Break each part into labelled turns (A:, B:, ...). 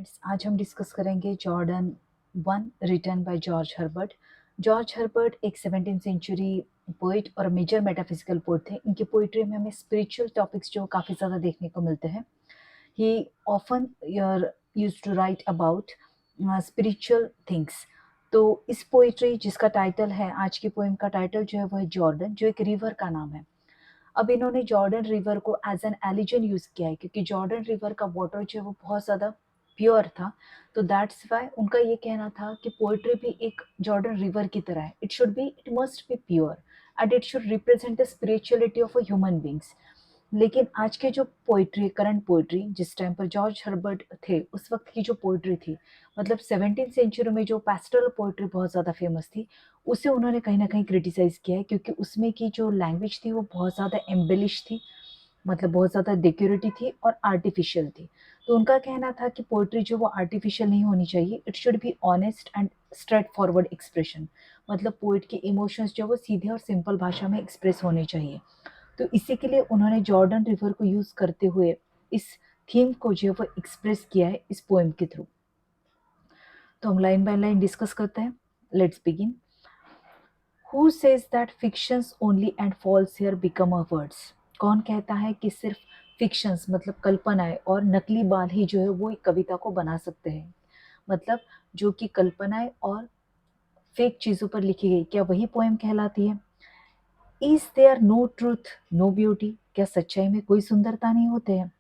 A: आज हम डिस्कस करेंगे Jordan 1 written by George Herbert. George Herbert एक 17th सेंचुरी पोएट और मेजर मेटाफिजिकल पोएट थे। इनकी पोएट्री में हमें स्पिरिचुअल टॉपिक्स जो काफ़ी ज़्यादा देखने को मिलते हैं। He often used to write about spiritual things. तो इस पोएट्री जिसका टाइटल है, आज की पोएम का टाइटल जो है वो है जॉर्डन, जो एक रिवर का नाम है। अब इन्होंने जॉर्डन रिवर को एज एन एलिजन यूज़ किया है, क्योंकि जॉर्डन रिवर का वाटर जो है वो बहुत ज़्यादा प्योर था। तो दैट्स वाई उनका ये कहना था कि पोइट्री भी एक जॉर्डन रिवर की तरह है। It must be pure and it should represent the spirituality of a human beings. लेकिन आज के जो पोइट्री, करंट पोइट्री, जिस टाइम पर जॉर्ज हर्बर्ट थे उस वक्त की जो पोइट्री थी, मतलब 17th सेंचुरी में जो पैस्टोरल पोइट्री बहुत ज़्यादा फेमस थी, उसे उन्होंने कहीं न कहीं क्रिटिसाइज़ किया है, क्योंकि उसमें की जो लैंग्वेज थी वो बहुत ज़्यादा एम्बेलिश थी, मतलब बहुत ज़्यादा डेकोरेटिव थी और आर्टिफिशियल थी। तो उनका कहना था कि पोएट्री जो वो आर्टिफिशियल नहीं होनी चाहिए, it should be honest and straight forward expression. मतलब पोएट के इमोशंस जो वो सीधे और सिंपल भाषा में एक्सप्रेस होने चाहिए। तो इसी के लिए उन्होंने जॉर्डन रिवर को यूज़ करते हुए इस थीम को जो है वो एक्सप्रेस किया है इस पोएम के थ्रू। तो हम लाइन बाय लाइन डिस्कस करते हैं। Let's begin. Who says that fictions only and false hair become a words? कौन कहता है कि सिर्फ फिक्शंस मतलब कल्पनाएं और नकली बाल ही जो है वो एक कविता को बना सकते हैं? मतलब जो कि कल्पनाएं और फेक चीज़ों पर लिखी गई, क्या वही पोएम कहलाती है? Is there no truth no beauty? क्या सच्चाई में कोई सुंदरता नहीं होते हैं?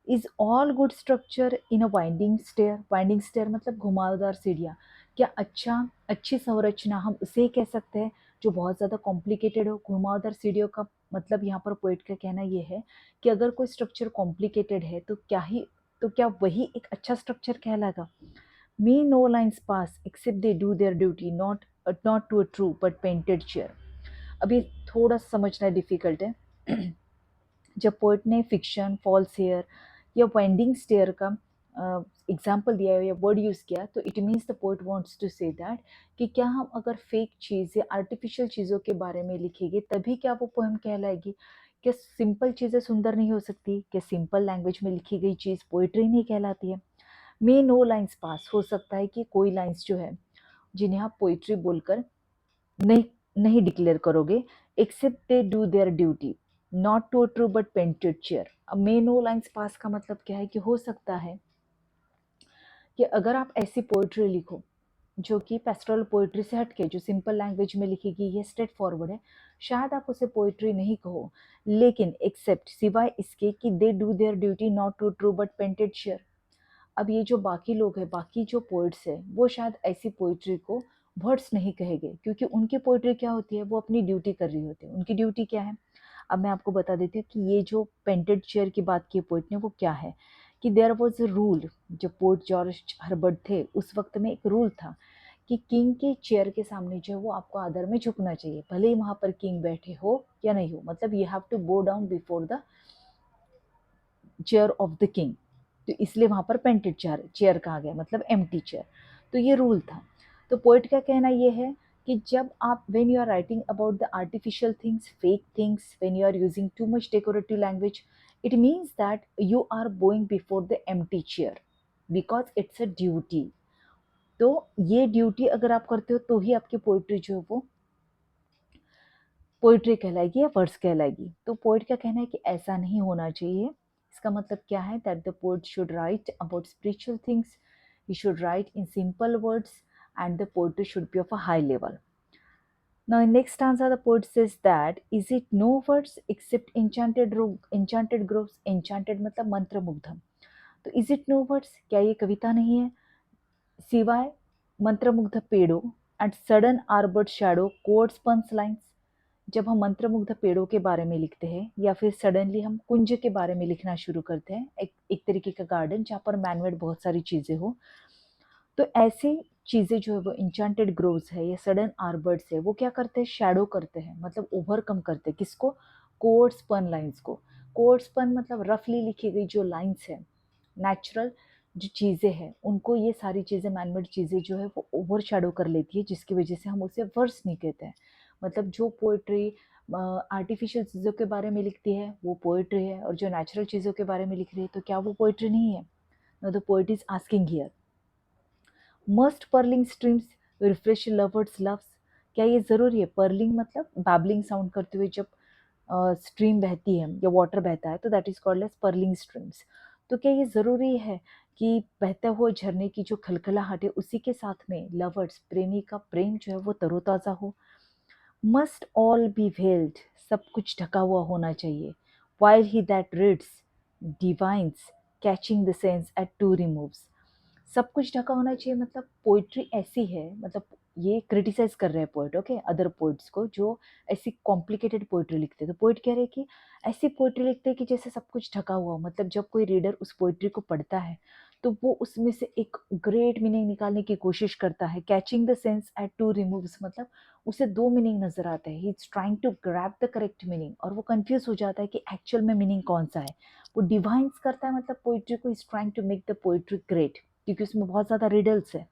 A: Is all good structure in a winding stair? Winding stair मतलब घुमावदार सीढ़ियाँ। क्या अच्छी संरचना हम उसे कह सकते हैं जो बहुत ज़्यादा कॉम्प्लिकेटेड हो? घुमावदार सीढ़ियों का मतलब यहाँ पर पोएट का कहना ये है कि अगर कोई स्ट्रक्चर कॉम्प्लिकेटेड है तो क्या वही एक अच्छा स्ट्रक्चर कहलाएगा? Me no lines pass except they do their duty, not to a true but painted chair. अभी थोड़ा समझना डिफिकल्ट है। जब पोइट ने फिक्शन, फॉल्स हेयर या वाइंडिंग स्टेयर का एग्जाम्पल दिया है या वर्ड यूज़ किया, तो it means the poet wants to say that कि क्या हम अगर फेक चीज़ या आर्टिफिशियल चीज़ों के बारे में लिखेंगे तभी क्या वो पोएम कहलाएगी? क्या सिंपल चीज़ें सुंदर नहीं हो सकती? क्या सिंपल लैंग्वेज में लिखी गई चीज़ पोइट्री नहीं कहलाती है? मे नो लाइन्स पास, हो सकता है कि कोई लाइन्स जो है जिन्हें आप पोइट्री बोलकर नहीं नहीं डिक्लेयर करोगे, except they do their duty, not to true but painted chair. अब मे नो लाइन्स पास का मतलब क्या है कि हो सकता है कि अगर आप ऐसी पोइट्री लिखो जो कि पेस्टोरल पोइट्री से हटके, जो सिंपल लैंग्वेज में लिखेगी, ये स्ट्रेट फॉरवर्ड है, शायद आप उसे पोइट्री नहीं कहो, लेकिन एक्सेप्ट सिवाय इसके कि they do their duty not to true but painted chair. अब ये जो बाकी लोग हैं, बाकी जो पोइट्स हैं, वो शायद ऐसी पोइट्री को वर्ड्स नहीं कहेंगे, क्योंकि उनकी पोइट्री क्या होती है, वो अपनी ड्यूटी कर रही होती है। उनकी ड्यूटी क्या है? अब मैं आपको बता देती हूँ कि ये जो पेंटेड चेयर की बात की पोइट ने, वो क्या है कि देयर वॉज अ रूल। जब पोइट जॉर्ज हर्बर्ट थे उस वक्त में एक रूल था कि किंग के चेयर के सामने जो है वो आपको आदर में झुकना चाहिए, भले ही वहाँ पर किंग बैठे हो या नहीं हो। मतलब you have to bow down before the chair of the king. तो इसलिए वहाँ पर पेंटेड चेयर चेयर कहा गया, मतलब एम्प्टी चेयर। तो ये रूल था। तो पोइट का कहना ये है कि जब आप when you are writing about the artificial things, fake things, when you are using too much decorative language, it means that you are going before the empty chair because it's a duty. तो ये duty अगर आप करते हो तो ही आपकी poetry जो है वो पोइट्री कहलाएगी या वर्ड्स कहलाएगी। तो पोइट का कहना है कि ऐसा नहीं होना चाहिए। इसका मतलब क्या है? That the poet should write about spiritual things, he should write in simple words, and the poetry should be of a high level. Now in next stanza the poet says that is it no words except enchanted groves? Enchanted मतलब मंत्र मुग्धम। तो is it no words, क्या ये कविता नहीं है सिवाय मंत्रमुग्ध पेड़ों एंड सडन आर्बर्ड शैडो कोड स्पंस लाइन्स? जब हम मंत्रमुग्ध पेड़ों के बारे में लिखते हैं या फिर सडनली हम कुंज के बारे में लिखना शुरू करते हैं, एक तरीके का गार्डन जहाँ पर मैनमेड बहुत सारी चीज़ें हो, तो ऐसी चीज़ें जो है वो इंचांटेड ग्रोव्स है या सडन आर्बर्ड्स है, वो क्या करते हैं? शैडो करते हैं, मतलब ओवरकम करते हैं किसको? कोड स्पन लाइन्स को। कोड स्पन मतलब रफली लिखी गई जो लाइन्स है, नेचुरल जो चीज़ें हैं, उनको ये सारी चीज़ें, मैनमेड चीज़ें जो है वो ओवर शैडो कर लेती है, जिसकी वजह से हम उसे वर्स नहीं कहते हैं। मतलब जो पोइट्री आर्टिफिशियल चीज़ों के बारे में लिखती है वो पोइट्री है, और जो नेचुरल चीज़ों के बारे में लिख रही है तो क्या वो पोइट्री नहीं है? Now the poet is asking here, must pearling streams refresh lovers loves? क्या ये ज़रूरी है? पर्लिंग मतलब बैबलिंग साउंड करते हुए जब स्ट्रीम बहती है या वाटर बहता है तो that is called as purling streams. तो क्या ये ज़रूरी है कि बहता हुआ झरने की जो खलखलाहट है उसी के साथ में लवर्स प्रेमी का प्रेम जो है वो तरोताज़ा हो? मस्ट ऑल बी वेल्ड, सब कुछ ढका हुआ होना चाहिए। While he that reads divines catching the sense at two removes. सब कुछ ढका होना चाहिए मतलब पोइट्री ऐसी है, मतलब ये क्रिटिसाइज कर रहे हैं पोइट, ओके, अदर पोइट्स को जो ऐसी कॉम्प्लिकेटेड पोइट्री लिखते हैं। तो पोइट कह रहे हैं कि ऐसी पोइट्री लिखते हैं कि जैसे सब कुछ ढका हुआ हो। मतलब जब कोई रीडर उस पोइट्री को पढ़ता है तो वो उसमें से एक ग्रेट मीनिंग निकालने की कोशिश करता है। Catching the sense at two removes मतलब उसे दो मीनिंग नजर आते हैं। He is trying to grab the correct meaning और वो कंफ्यूज हो जाता है कि एक्चुअल में मीनिंग कौन सा है। वो डिवाइंस करता है मतलब पोइट्री को, is trying to make the poetry great, क्योंकि उसमें बहुत ज़्यादा रिडल्स है।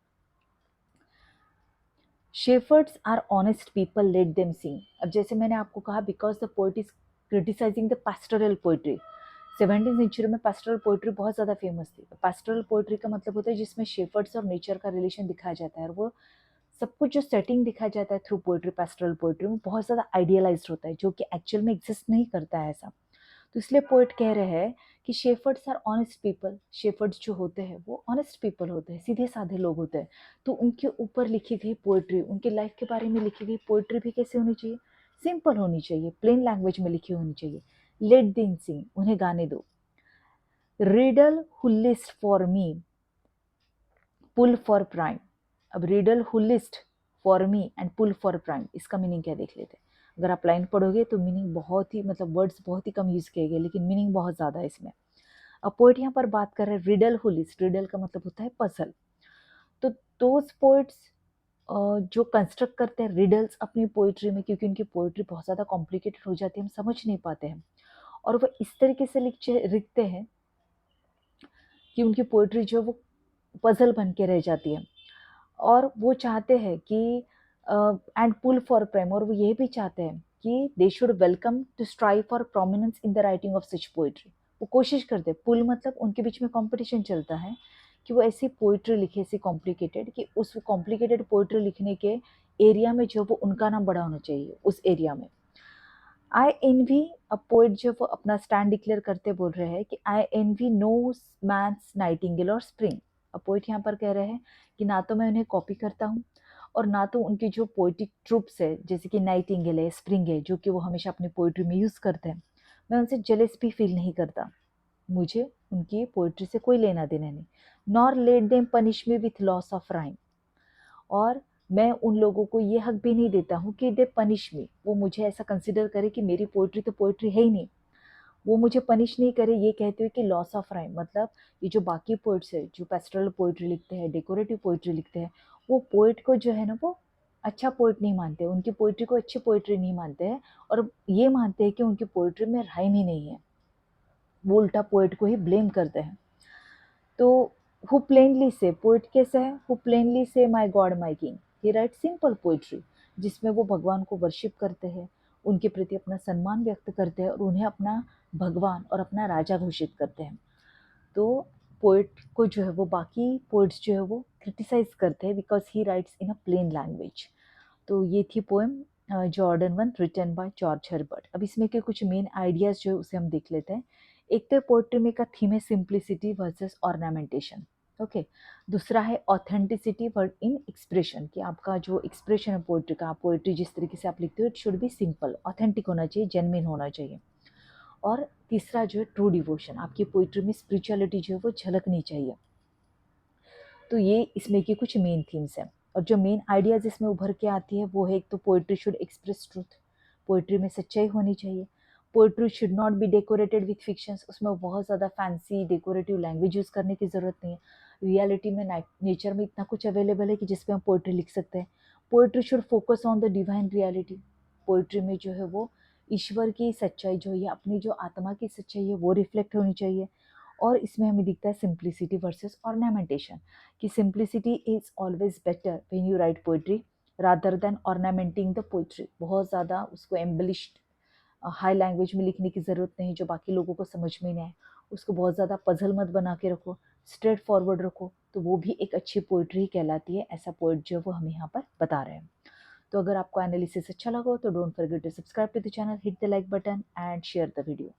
A: Shepherds are honest people, let them sing. अब जैसे मैंने आपको कहा, because the poet is criticising the pastoral poetry. 17वीं सेंचुरी में पैस्टोरल पोइट्री बहुत ज़्यादा फेमस थी। पैस्टोरल पोइट्री का मतलब होता है जिसमें शेफर्ड्स और नेचर का रिलेशन दिखाया जाता है, और वो सब कुछ जो सेटिंग दिखाया जाता है थ्रू पोइट्री, पैस्टोरल पोइट्री में बहुत ज़्यादा आइडियलाइज्ड होता है, जो कि एक्चुअल में एग्जिस्ट नहीं करता है ऐसा। तो इसलिए पोइट कह रहे हैं कि shepherds are honest people. Shepherds जो होते हैं वो ऑनेस्ट पीपल होते हैं, सीधे साधे लोग होते हैं। तो उनके ऊपर लिखी गई पोइट्री, उनके लाइफ के बारे में लिखी गई पोइट्री भी कैसे होनी चाहिए? सिंपल होनी चाहिए, प्लेन लैंग्वेज में लिखी होनी चाहिए। लेट देम सिंग, उन्हें गाने दो। Riddle who list for me, pull for prime. अब riddle who list for me and pull for prime, इसका मीनिंग क्या देख लेते हैं। अगर आप लाइन पढ़ोगे तो मीनिंग बहुत ही, मतलब वर्ड्स बहुत ही कम यूज किए गए, लेकिन मीनिंग बहुत ज़्यादा है इसमें। अब पोइट यहाँ पर बात कर रहे हैं रिडल हु लिस्ट। रिडल का मतलब होता है पजल। तो दोज पोइट्स जो कंस्ट्रक्ट करते हैं रिडल्स अपनी पोइट्री में, क्योंकि उनकी पोइट्री बहुत ज़्यादा कॉम्प्लिकेटेड हो जाती है, हम समझ नहीं पाते हैं, और वो इस तरीके से लिखते हैं कि उनकी पोइट्री जो है वो पजल बन के रह जाती है। और वो चाहते हैं कि एंड पुल फॉर प्राइम, और वो ये भी चाहते हैं कि they should welcome to strive for prominence in the writing of such poetry. वो कोशिश करते हैं, पुल मतलब उनके बीच में कंपटीशन चलता है कि वो ऐसी पोइट्री लिखे, ऐसी कॉम्प्लिकेटेड, कि उस कॉम्प्लिकेटेड पोइट्री लिखने के एरिया में जो वो उनका नाम बड़ा होना चाहिए उस एरिया में। आई एनवी, अब पोइट जो वो अपना स्टैंड डिक्लेयर करते बोल रहे हैं कि आई एनवी नो मैथ्स नाइटिंगेल और स्प्रिंग। अब पोइट यहाँ पर कह रहे हैं कि ना तो मैं उन्हें कॉपी करता हूँ और ना तो उनकी जो पोइटिक ट्रुप्स है जैसे कि नाइटिंगेल है, स्प्रिंग है, जो कि वो हमेशा अपनी पोइट्री में यूज़ करते हैं, मैं उनसे जेलस भी फील नहीं करता। मुझे उनकी पोइट्री से कोई लेना देना नहीं। Nor let them punish me with loss of rhyme, और मैं उन लोगों को ये हक भी नहीं देता हूँ कि दे पनिश मी, वो मुझे ऐसा कंसिडर करे कि मेरी पोइट्री तो पोइट्री है ही नहीं, वो मुझे पनिश नहीं करे ये कहते हुए कि लॉस ऑफ राइम। मतलब ये जो बाकी पोइट्स है जो पेस्टरल पोइट्री लिखते हैं, डेकोरेटिव पोइट्री लिखते हैं, वो पोइट को जो है ना वो अच्छा पोइट नहीं मानते, उनकी पोइट्री को अच्छी पोइट्री नहीं मानते हैं, और ये मानते हैं कि उनकी पोइट्री में राइम ही नहीं है। वो उल्टा पोइट को ही ब्लेम करते हैं। तो हु प्लेनली से, पोइट कैसा है? हु प्लेनली से माई God my king, he right simple poetry, जिसमें वो भगवान को वर्शिप करते हैं, उनके प्रति अपना सम्मान व्यक्त करते हैं और उन्हें अपना भगवान और अपना राजा घोषित करते हैं। तो पोइट को जो है वो बाकी पोइट्स जो है वो क्रिटिसाइज करते हैं because he writes in a plain language. तो ये थी poem Jordan one written by George Herbert. अब इसमें के कुछ मेन आइडियाज जो है उसे हम देख लेते हैं। एक तो पोएट्री में का थीम है सिंप्लिसिटी वर्सेस ऑर्नामेंटेशन, ओके। दूसरा है ऑथेंटिसिटी वर्ड इन एक्सप्रेशन, कि आपका जो एक्सप्रेशन है पोएट्री का, पोएट्री जिस तरीके से आप लिखते हो it should be simple, authentic होना चाहिए, जेन्युइन होना चाहिए। और तीसरा जो है ट्रू डिवोशन, आपकी पोएट्री में स्पिरिचुअलिटी जो है वो झलकनी चाहिए। तो ये इसमें की कुछ मेन थीम्स हैं। और जो मेन आइडियाज इसमें उभर के आती है वो है, एक तो poetry should express truth, poetry में सच्चाई होनी चाहिए। Poetry should not be decorated with fictions, उसमें बहुत ज़्यादा फैंसी डेकोरेटिव लैंग्वेज यूज़ करने की ज़रूरत नहीं है। रियलिटी में नेचर में इतना कुछ अवेलेबल है कि जिस पे हम पोइट्री लिख सकते हैं। Poetry should focus on the divine reality, poetry में जो है वो ईश्वर की सच्चाई जो है, अपनी जो आत्मा की सच्चाई है वो रिफ्लेक्ट होनी चाहिए। और इसमें हमें दिखता है सिंप्लिसिटी वर्सेस ऑर्नामेंटेशन, कि simplicity is always better when you write poetry rather than ornamenting the poetry. बहुत ज़्यादा उसको एम्बलिश्ड हाई लैंग्वेज में लिखने की ज़रूरत नहीं जो बाकी लोगों को समझ में नहीं आए। उसको बहुत ज़्यादा पजल मत बना के रखो, स्ट्रेट फॉरवर्ड रखो, तो वो भी एक अच्छी पोइट्री ही कहलाती है, ऐसा पोइट जो वो हमें यहाँ पर बता रहे हैं। तो अगर आपको एनालिसिस अच्छा लगा हो तो don't forget to subscribe to the channel, hit the like button and share the video.